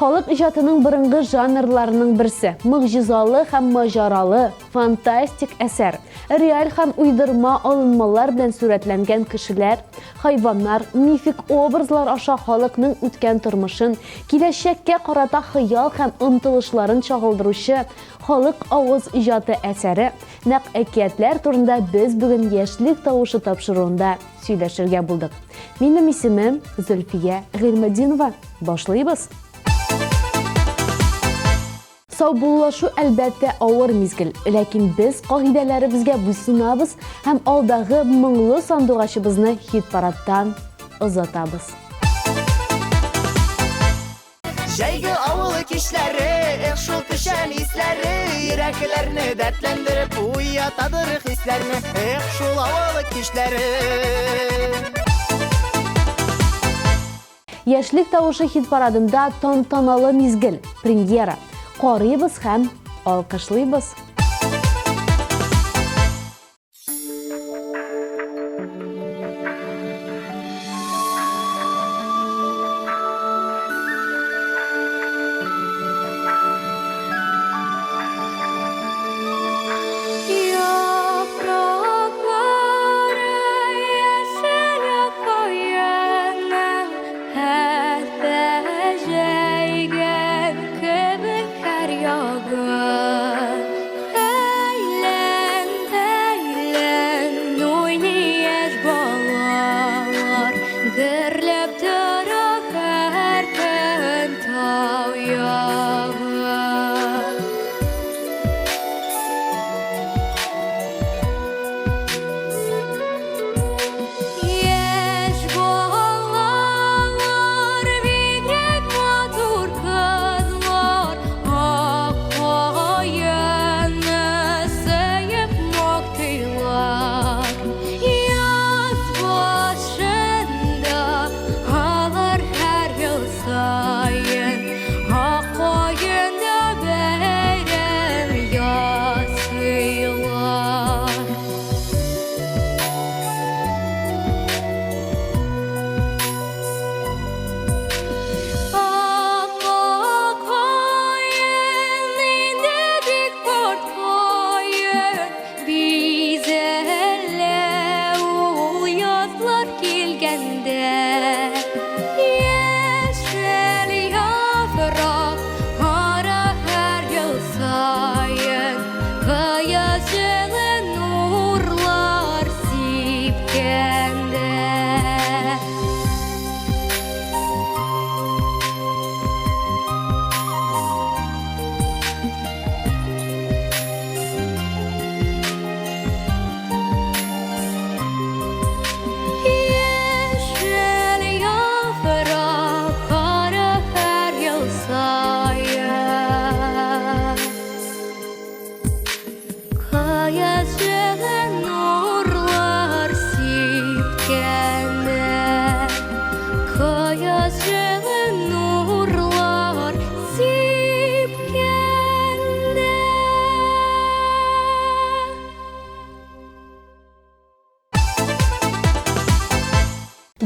Халык ижатының бұрынғы жанрларының бірсі, мығжизалы һәм мажаралы, фантастик әсәр, реаль һәм уйдырма алынмалар белән сурәтләнгән кешеләр, хайваннар, мифик образлар аша халыкның үткән тормышын, киләчәккә карата хыял һәм омтылышларын чагылдыручы халык авыз иҗаты әсәре, нәкъ әкиятләр турында без бүген яшьлек тавышы тапшыруында сөйләшергә булдык. Минем исемем Зөлфия Гыйльметдинова. Башлыйбыз. Саубуллашу әлбәттә авыр мизгел, ләкин без кагыйдәләребезгә буйсынабыз һәм алдагы моңлы сандугачыбызны хит-парадтан озатабыз. Җәйге авыл кичләре, шул пешән исләре, йөрәкләрне дәртләндереп уятадыр хисләрне, шул авыл кичләре. Яшьлек тавышы хит-парадында тантаналы мизгел, премьера. Карыйбыз һәм алкышлыйбыз.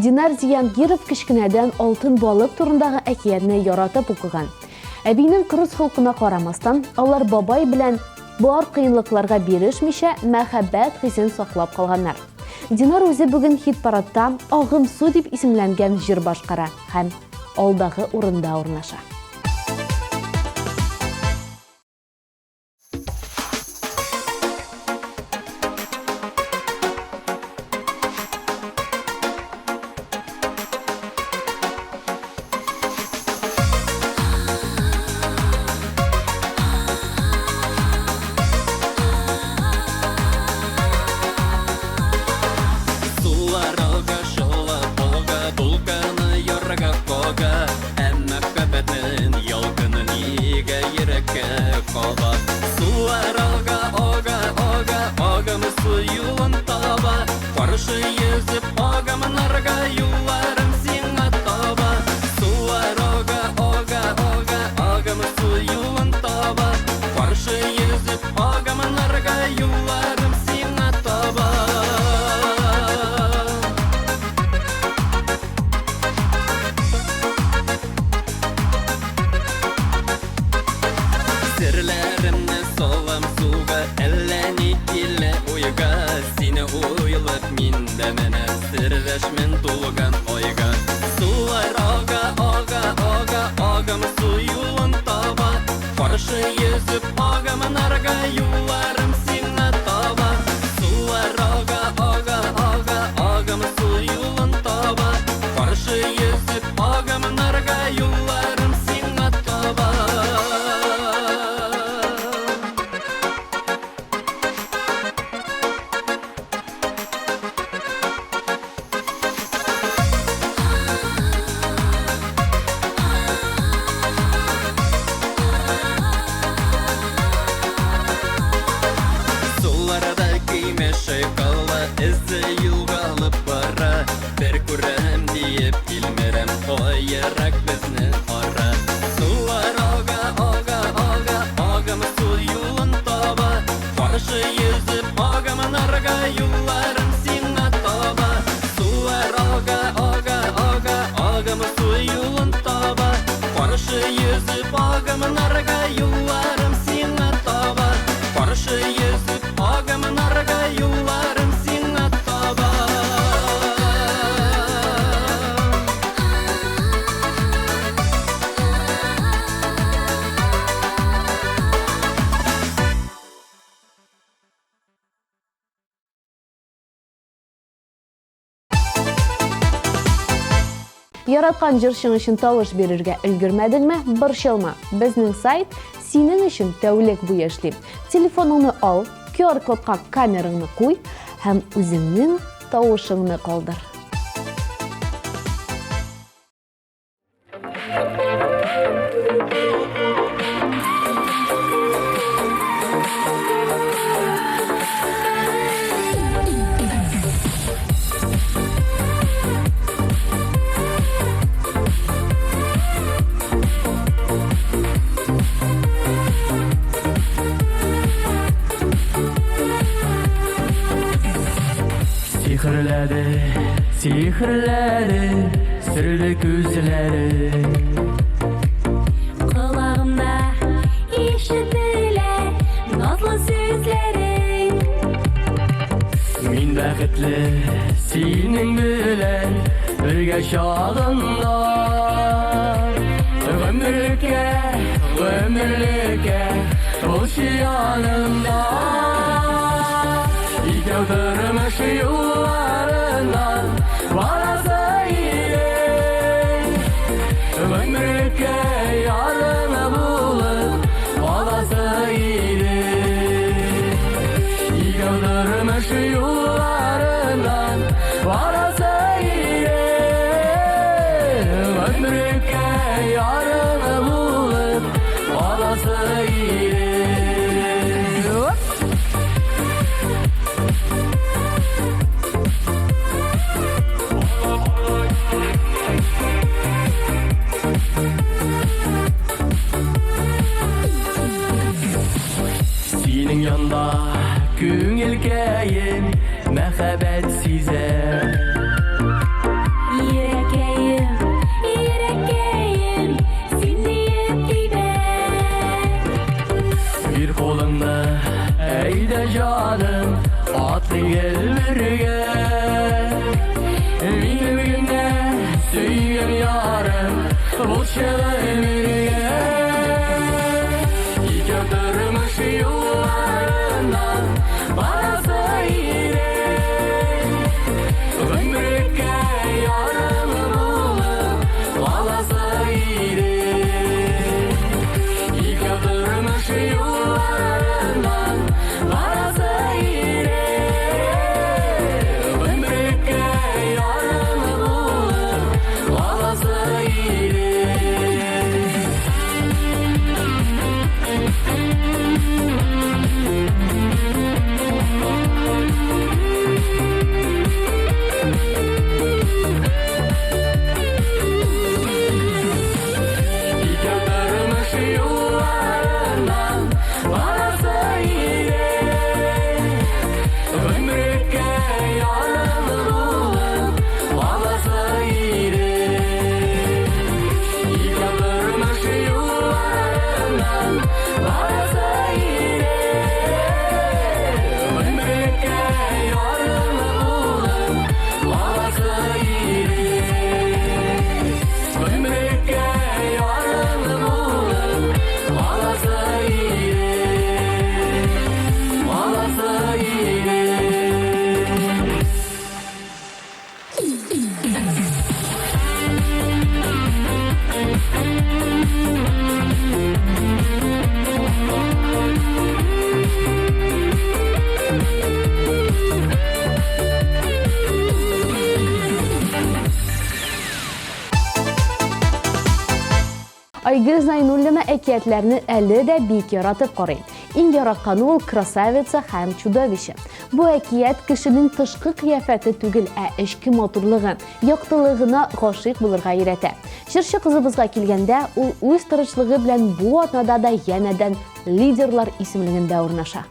Динар Зиянгиров кичкенәдән алтын балык турындагы әкиятне яратып укыган. Әбинең кырыс холкына карамастан, алар бабай белән бар кыенлыкларга бирешмичә мәхәббәт хисен саклап калганнар. Динар үзе бүген хит-парадта "Агым су" дип исемләнгән җыр башкара һәм алдагы урында урнаша. Яраткан җырчың өчен тавыш бирергә өлгермәдеңме? Борчылма. Безнең сайт синең өчен тәүлек буе эшли. Телефоныңны ал, QR кодка камераңны куй һәм үзеңнең тавышыңны калдыр. Sihirledi, sırlı gözleri. Kulağımda işitiler nazlı sözlerin. Min bəxtli senin bilen birge şadında. Ömürlükə olş yanında. İkəvdürmüş yollarından varasa iyilik. Ömürlükə yarını bulup olasa iyilik. İkəvdürmüş yollarından varasa iyilik. Ömürlükə yarını bulup olasa iyilik. Senin yanda küngülkəyim məhəbbət sizə. Yüreğim, yüreğim, seni öpüyorum. Bir kolunda əydə canım atlı gel birgə. Benim günə söygən yarım bu şələ birgə. İkəvdürmüş yollarından varasa iyilik. Ömürlükə yarını bulup olasa iyilik. İkəvdürmüş yollarından varasa iyilik. Ömürlükə yarını bulup olasa iyilik. İkəvdürmüş yollarından varasa iyilik. Ömürlükə yarını bulup olasa iyilik. İkəvdürmüş yollarından varasa iyilik. Ömürlükə yarını bulup olasa iyilik. Ömürlükə yarını bulup olasa iyilik. Olasa iyilik. Айгөл Зайнуллина әкиятләрне әле дә бик яратып карый. Иң яратканы ул красавица һәм чудовище. Бу әкият кешенең тышкы кыяфәте түгел, ә эчке матурлыгы, яктылыгына гашыйк булырга өйрәтә. Җырчы кызыбызга килгәндә, ул үз тырышлыгы белән бу атнада да янәдән лидерлар исемлегендә урнаша.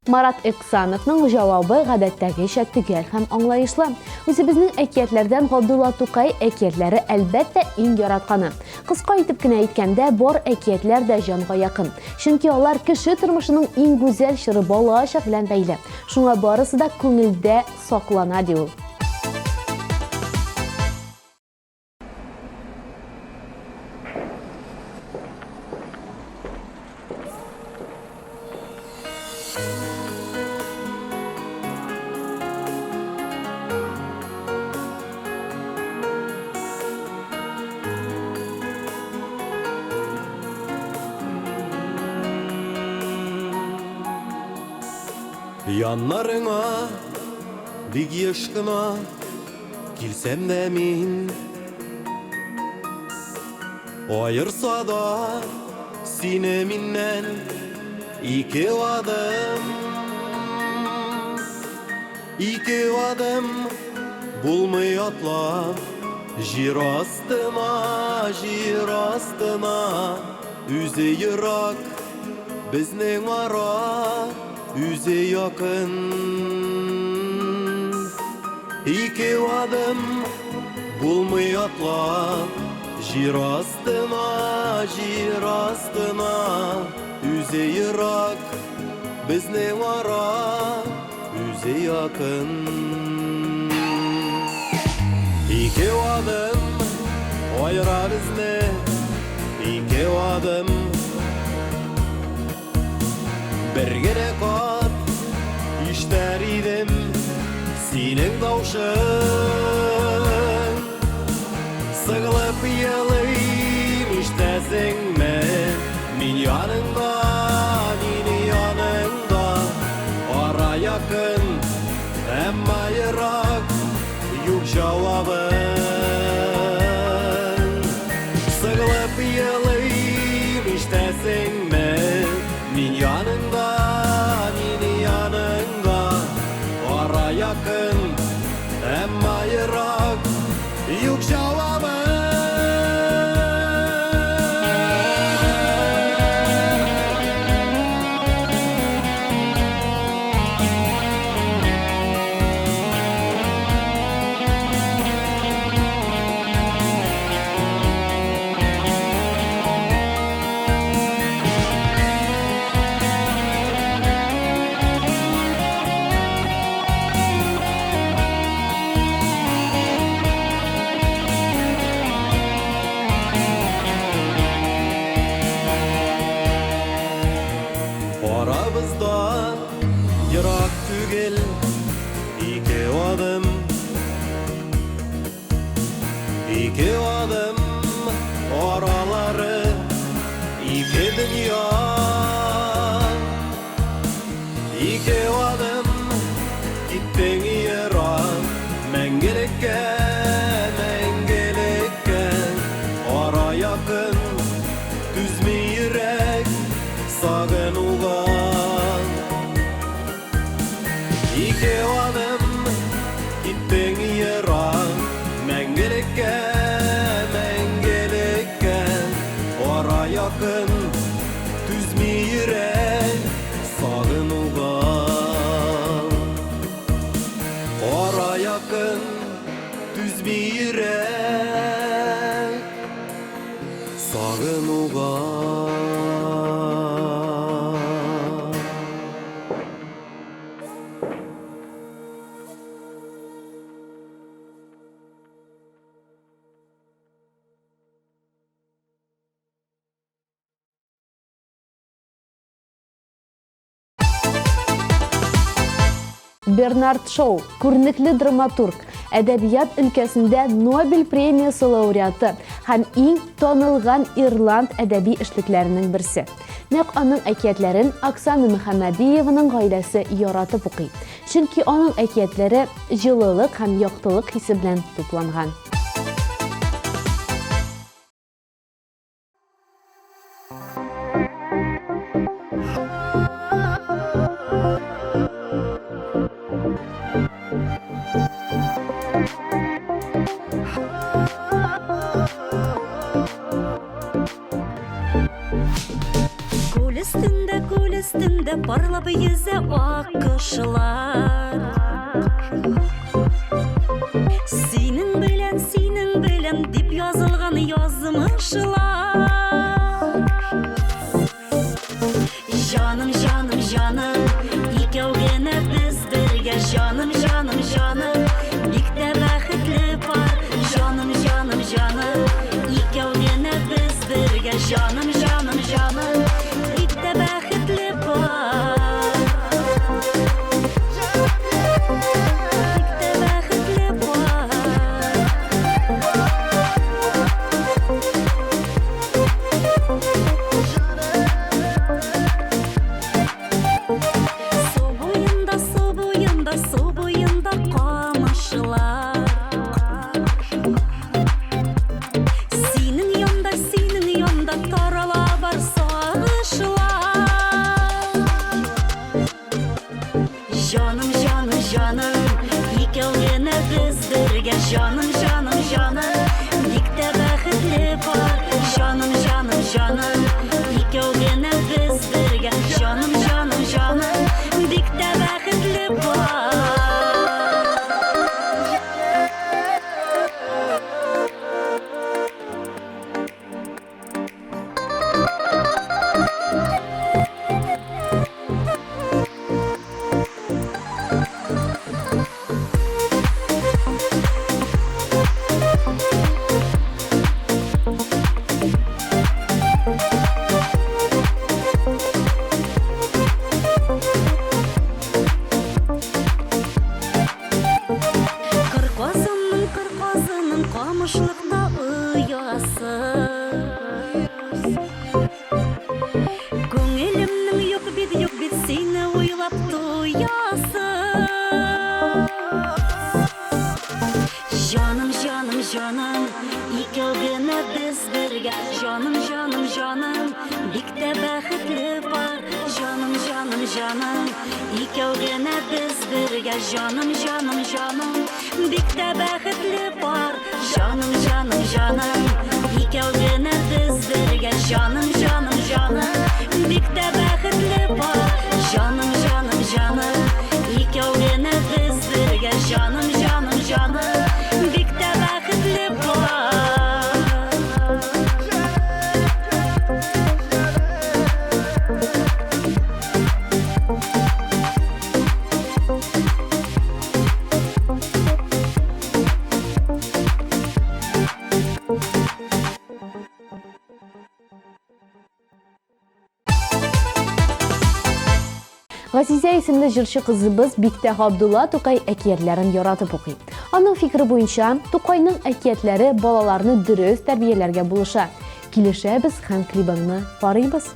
Marat Eksanovның cavabı гадәттәгечә төгәл һәм аңлаешлы. Үзебезнең әкиятләрдән Габдулла Тукай әкиятләре әлбәттә иң яратканы. Кыска итеп кенә әйткәндә, бар әкиятләр дә җанга якын. Чөнки алар кеше тормышының иң гүзәл чоры балачак белән бәйле. Шуңа барысы да күңелдә саклана ди ул. Yanlarına big yaşkına kilsem de min ayırsa da sineminden iki adım bulmay atla jir astına üze yırak bizning ara üze yakın iki adım bulmay atla jir astına üze yırak bizning ara üze yakın iki adım ayırar bizni iki adım bir gene kat işler idim senin davşın sığılıp yalıyım iştesin min yanında ara yakın ama yırak yok cevabın sığılıp yalıyım iştesin min yanında ara yakın ama yırak yok cevabı aramızda yırak tügel iki adım araları iki dünya iki adım gittin yere mengelikке ara yakın düzme yürek sağın uğan iki adım gittin yere mengelikке ara yakın düzme yürek sağın uğan ara yakın düzme yürek sağın uğan Бернард Шоу, күренекле драматург, әдәбият өлкәсендә Нобель премиясы лауреаты һәм иң танылган Ирланд әдәби эшлекләренең берсе. Нәкъ аның әкиятләрен Оксана Мөхәммәдиеваның гаиләсе яратып укый. Чөнки аның әкиятләре җылылык һәм яктылык хисе белән тупланган. üstünde parlap yüze akışlar. Senin bilen dip yazılgan yazmışlar. Canım canım canım, ikevgene biz birge. Canım canım canım, birlikte baxtli var. Canım canım canım, ikevgene biz birge. Canım canım canım, birlikte baxtli var. Birlikte baxtli var. Su boyunda qamışlar. Senin yanda tarala var sağışlar. Canım canım canım, ikevgene biz birge. Canım canım canım, birlikte baxtli var. Canım canım canım, ikevgene biz birge. Canım canım canım, birlikte baxtli var. Kırkazının qamışlıqda uyası. Көңелімнің yok bit seni oylap duyası. Canım canım canım, ikevgene biz birge. Canım canım canım, birlikte baxtli var. Canım canım canım, ikevgene biz birge. Canım canım canım, birlikte baxtli var. Canım canım canım, ikevgene biz birge. Canım canım canım, birlikte baxtli var. Canım canım canım, ikevgene biz birge. Canım canım canım, birlikte baxtli var. Газизә исемле җырчы кызыбыз Биктә Габдулла Тукай әкиятләрен яратып укый. Аның фикере буенча, Тукайның әкиятләре балаларны дөрес тәрбияләргә булыша. Килешәбез һәм клибыңны карыйбыз.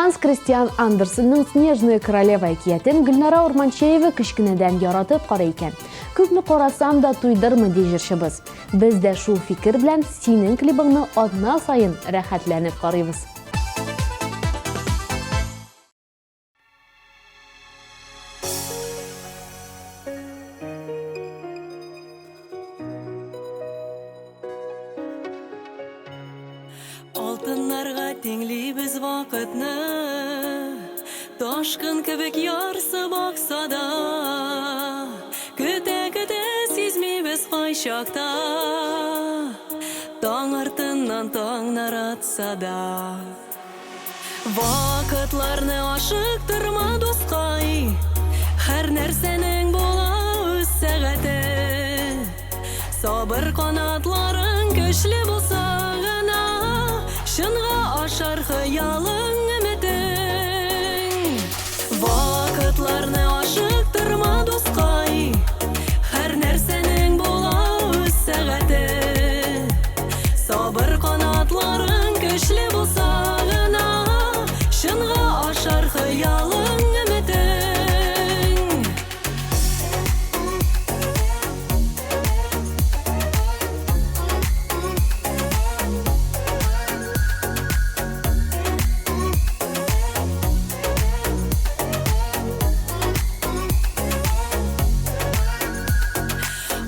Ханс Кристиан Андерсенның «Снежная королева» әкиятен Гүлнара Орманчеева кішкенеден яратып карый икән. Күпме карасам да туйдырмы ди җырчыбыз. Без дә шул фикер белән синең клибыңны атна сайын рәхәтләнеп карыйбыз. Алтыннарга теңлибез вакытны, ташкын кебек ярсып акса да, көтә-көтә сизмибез кайчакта, таң артыннан таңнар атса да. Вакытларны ашыктырма дускай, һәр нәрсәнең була үз сәгате. Сабыр канатларың көчле булса гына, шынга ашар хыялың өметең. Вакытларны ашыктырма дускай, һәр нәрсәнең була үз сәгате. Сабыр канатларың көчле булса гына, шынга ашар хыялың өметең.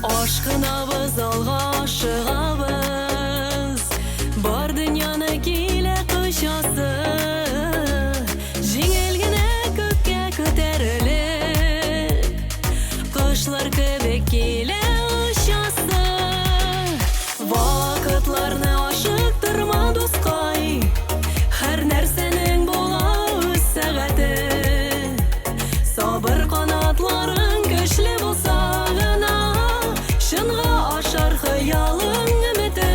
Ашкынабыз алга ашыгабыз, бар дөньяны килә кычасы, җиңел генә күккә күтәрелеп, кошлар кебек килә очасы. Вакытларны ашыктырма дускай, һәр нәрсәнең була үз сәгате. Сабыр канатларың көчле булса гына, шынга ашар хыялың өметең.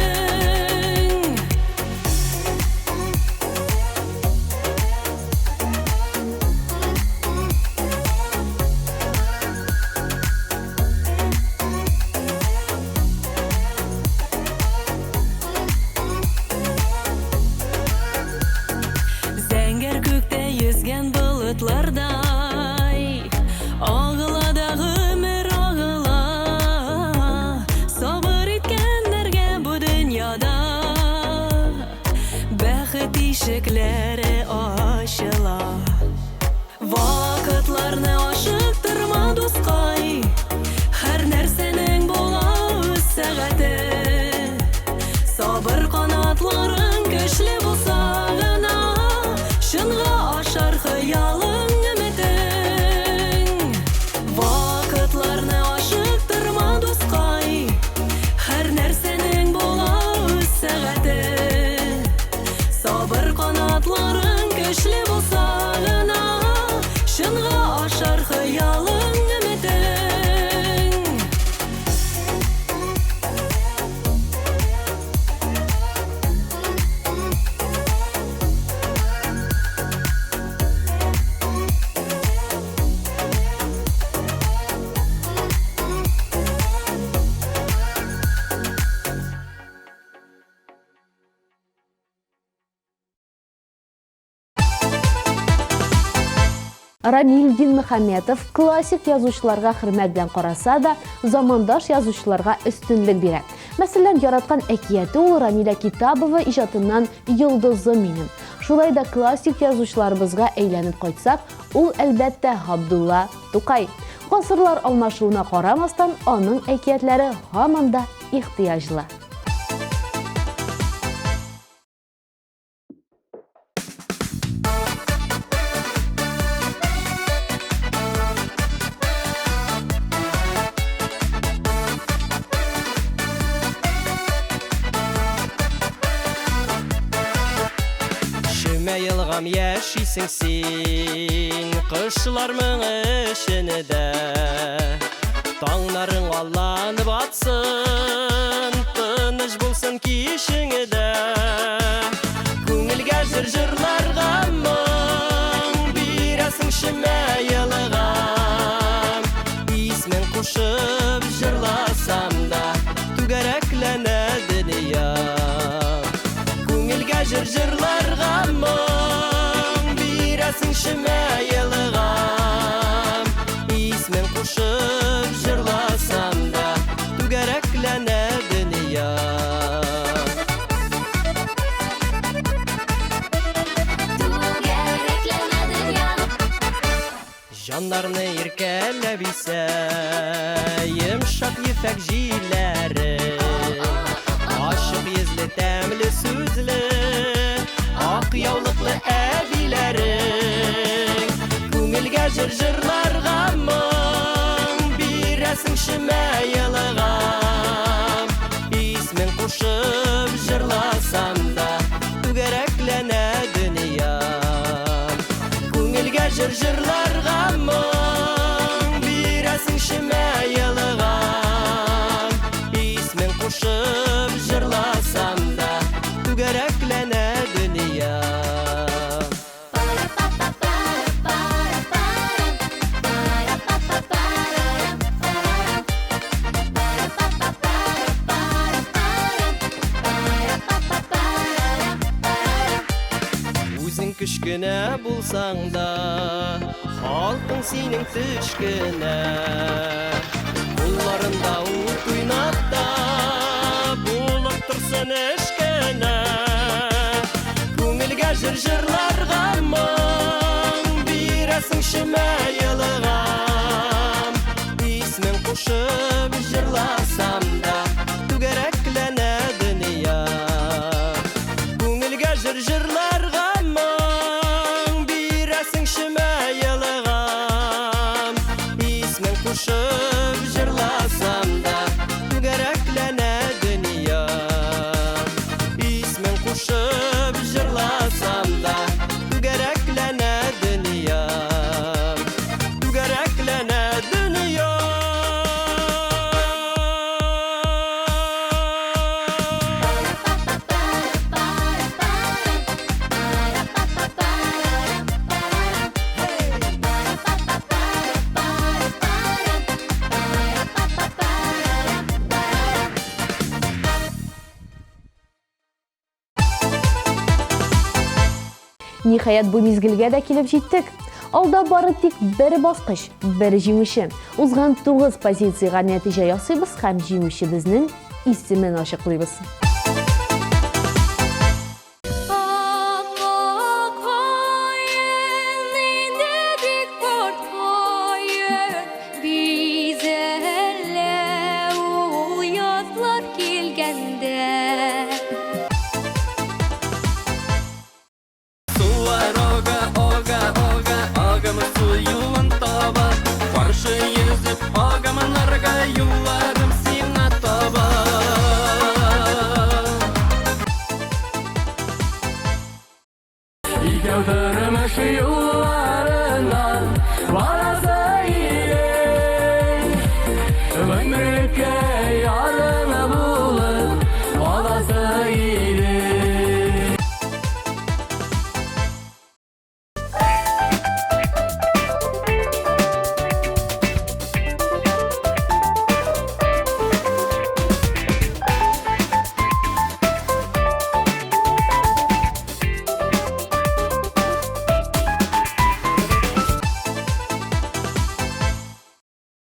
Зәңгәр күктә йөзгән болытлардай, агыла да гомер агыла. Сабыр иткәннәргә бу дөньяда бәхет ишекләре ачыла. Вакытларны ашыктырма дускай, һәр нәрсәнең була үз сәгате. Сабыр канатларың көчле булса гына, шынга ашар хыялың өметең. Вакытларны ашыктырма дускай, һәр нәрсәнең була үз сәгате. Сабыр канатларың көчле булса гына, шынга ашар хыялың өметең. Рамил Динмөхәмметов классик язучыларга хөрмәт белән караса да, замандаш язучыларга өстенлек бирә. Мәсәлән, яраткан әкияте ул Рамиля Китабова иҗатыннан «Йолдызым минем». Шулай да классик язучыларыбызга әйләнеп кайтсак, ул әлбәттә Габдулла Тукай. Гасырлар алмашуына карамастан, аның әкиятләре һаман да ихтыяҗлы. Yılgam yaşisin sin, kışlar mıng işinide, tağların allanıp atsın, tınış bulsun kişinide. Күңелгә жыр-жырларга мың бирәсең шимә йылгам, исмен кушып җырласам да түгәрәкләнә дөнья. Күңелгә жыр-жырларга мың Яннарны иркәләп исә йомшак ефәк җилләре Ашык йөзле тәмле сүзле ак яулыклы әбиләрең Күңелгә җыр-җырларга моң бирәсең шимә елыгам Исмен кушып җырласам да түгәрәкләнә дөньям Күңелгә җыр-җырларга моң бирәсең шимә елыгам Исмен кушып җырласам да түгәрәкләнә дөньям Үзең кечкенә булсаң да халкың синең төшкенә Кулларында ут уйнап та булып торсын эшкенә Күңелгә җыр-җырларга моң бирәсең шимә елыгам Исмен кушып җырласам да түгәрәкләнә дөньям Күңелгә җыр-җырларга моң бирәсең шимә елыгам Исмен кушып җырласам да түгәрәкләнә дөньям Исмен кушып җырласам да түгәрәкләнә дөньям Түгәрәкләнә дөньям Ниһаять бу мизгелгә дә килеп җиттек. Алда бары тик бер баскыч, бер җиңүче. Узган 9 позициягә нәтиҗә ясыйбыз һәм җиңүчебезнең исемен ачыклыйбыз. Sular oga, oga, oga, agamın suyulan taba Karşı yüzüp agamınlarga yollarım sina taba İkevdürmüş yollarından varasa iyilik Ömrüke yarını bulup varasa iyilik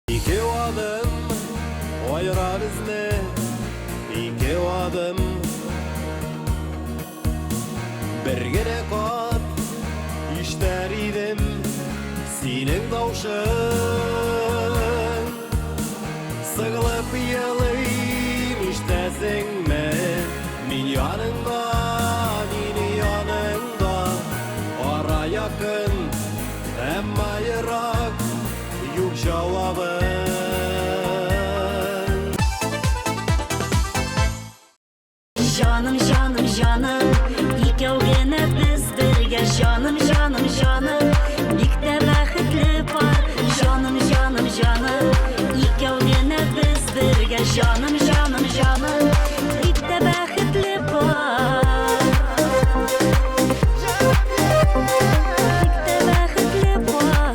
İki adım ayırar izle İki adım Bir gene kat işler idim Senin davşın Sığılıp yalıyım iştesin mi Min yanında Nini yanında Ara yakın Hem ayırak Yok cevabın Жаным, жаным, жаным, икәү генә без бергә Жаным, жаным, жаным, бик тә бәхетле пар Жаным, жаным, жаным, икәү генә без бергә Жаным, жаным, жаным, бик тә бәхетле пар Бик тә бәхетле пар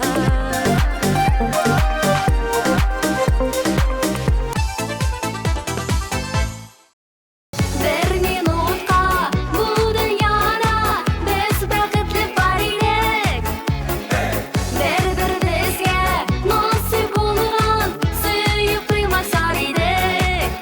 Бер минутка бу дөньяда без бәхетле бар идек. Бер-беребезгә насыйп булган сөеп туймасар идек.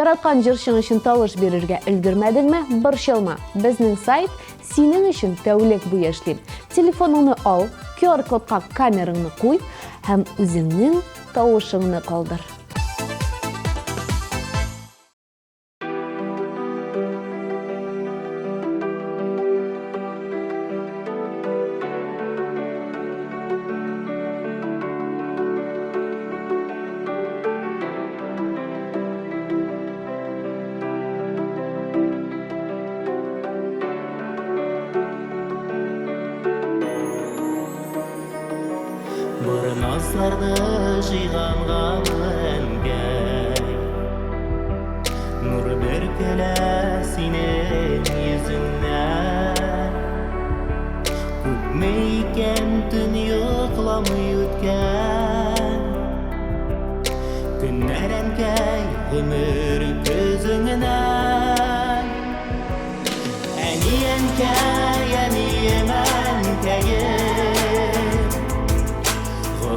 Яраткан җырчың өчен тавыш бирергә өлгермәдеңме? Борчылма. Безнең сайт синең өчен тәүлек буе эшли. Телефоныңны ал, QR-кодка камераңны куй һәм үзеңнең тавышыңны калдыр. Бір назларды жиғанға мінгәй Нұр беркелә синең йөзеңнән Күпме икән төн йокламый үткән Көннәр әнкәй гомер көзеңнән Әни әнкәй, әнием әнкәем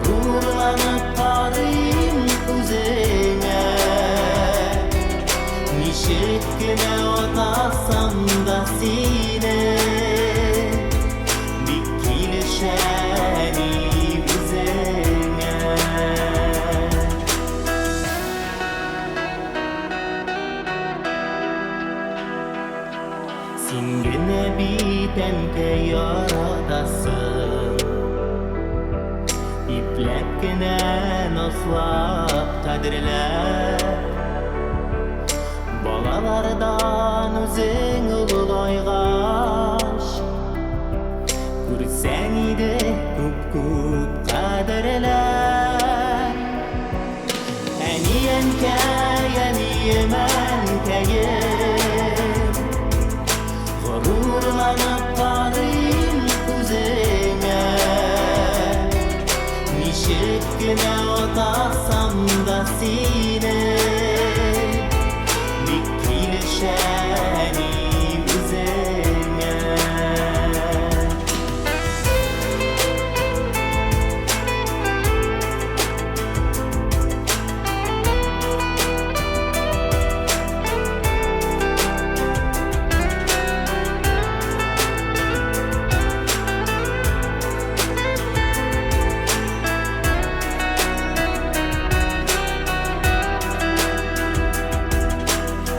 Gururlanıp karayım kuzene Nişik güne otasam da sine Dikilişeni bizene Sin gene biten ke yaradasın İplek gene noslap kadirlep Balalardan özün ululaygaş Күрсәң иде күп кадерләп Әни әнкәй, әнием әнкәем Горурланып карыйм күзеңә Ничек кенә атасам да сине Бик килешәни үзеңә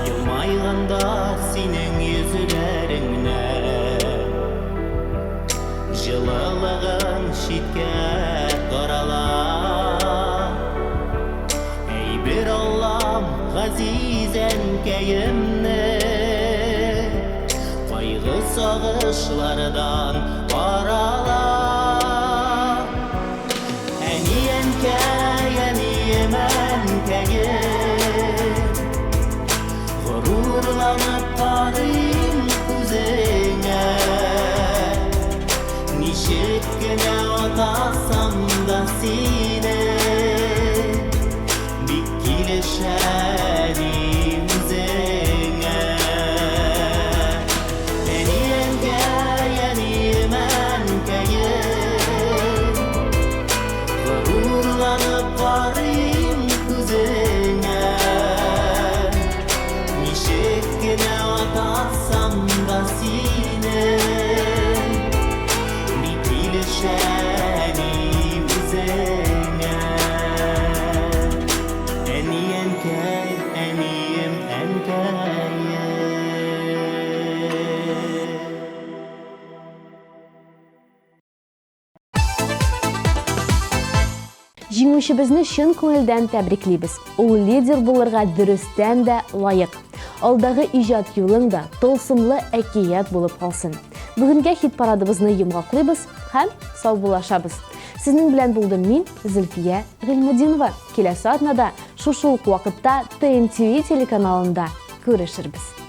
Yılmayğanda sinin yüzlerinden Жылылығын шитке қарала Ey bir Allah'ım ғазиз әнкәйемне Қайғы сағышлардан арала Әни әнкәй, әнием әнкәйем Gururlanıp karayım күзеңә Nişik gene atasam da sine Bik kilişəni üzеңə Әни әнкәй, әнием әнкәйем Gururlanıp karayım күзеңә Nişik gene atasam da sine Bik kilişəni üzеңə Әни әнкәй, әнием әнкәйем Җиңүчебезне чын күңелдән тәбриклибез. Ул лидер булырга дөрестән дә лаек. Алдагы иҗат юлың да тылсымлы әкият булып калсын. Бүгенгә хит парадыбызны йомгаклыйбыз һәм сау булашабыз. Сезнең белән булдым мин, Зөлфия Гыйльметдинова. Киләсе атнада шушы ук вакытта ТНТ телеканалында күрешербез.